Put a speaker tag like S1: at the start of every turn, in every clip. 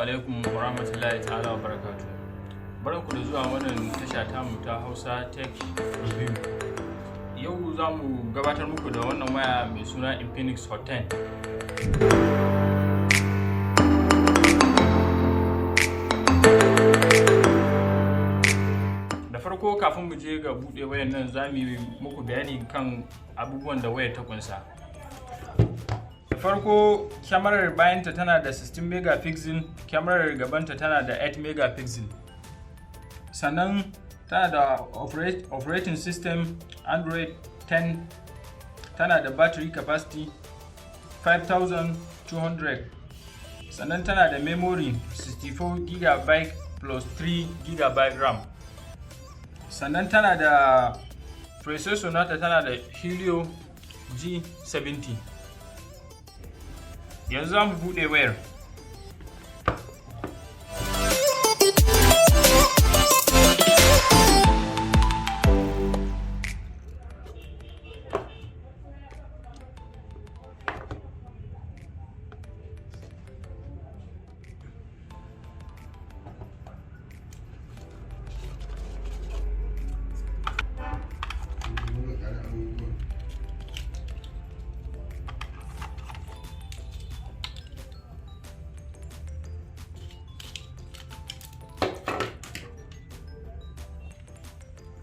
S1: alaikum wa rahmatullahi ta'ala wa barakatuh. Barkanku da zuwa wannan tasha tamu ta Hausa Tech Review. Yau za mu gabatar muku da wannan waya mai suna Infinix Hot 10. Da farko kafin mu je ga buɗe wayar nan za mu yi muku bayani kan abubuwan da wayar ta kunsa. Farko, kyamarar bayanta tana da 16 megapixel, kyamarar gabanta tana da 8 megapixel. Sannan tana da operating system Android 10, tana da battery capacity 5200. Sannan tana da memory 64GB plus 3GB RAM. Sannan tana da processor nata tana da Helio G70. Yanzu za mu buɗe wayar.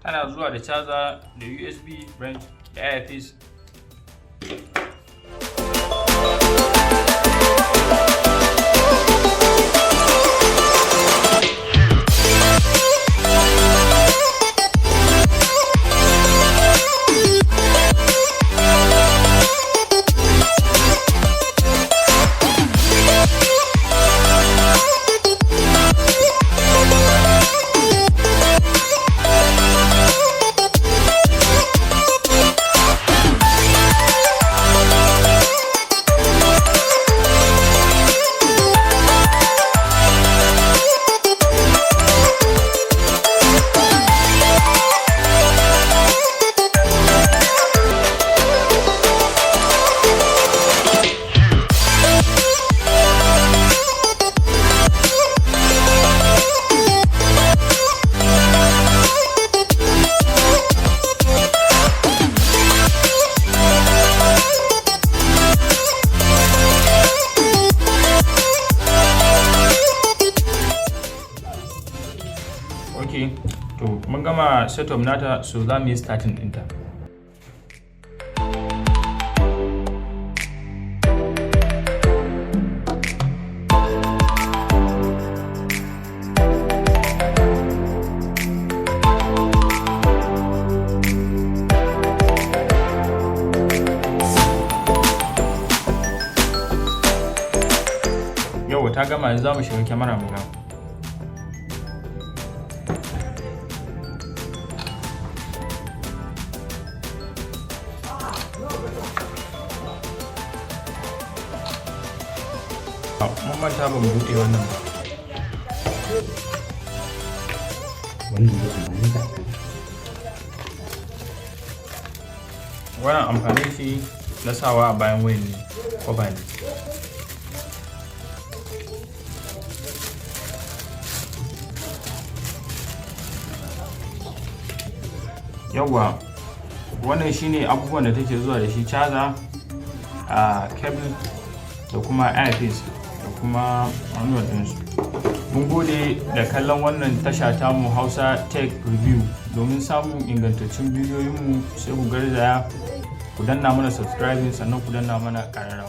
S1: Tana zuwa da charger da USB branch da earpiece. Okay, to mun gama setup nata, so za mu yi starting ɗinta. Yau ta gama, yanzu za mu shiga kyamara mu ga. Mun manta ba mu buɗe wannan ba. Wannan amfanin shi na sawa a bayan wayan ne, kwaba ne. Yawwa, wannan shine abubuwan da take zuwa da shi: charger, cable da kuma earpiece da kuma manual ɗinsu. Mun gode da kallon wannan tasha tamu Hausa Tech Review. Domin samun ingantaccen bidiyoyinmu sai ku garzaya ku danna mana subscribing, sannan ku danna mana ƙararrawa.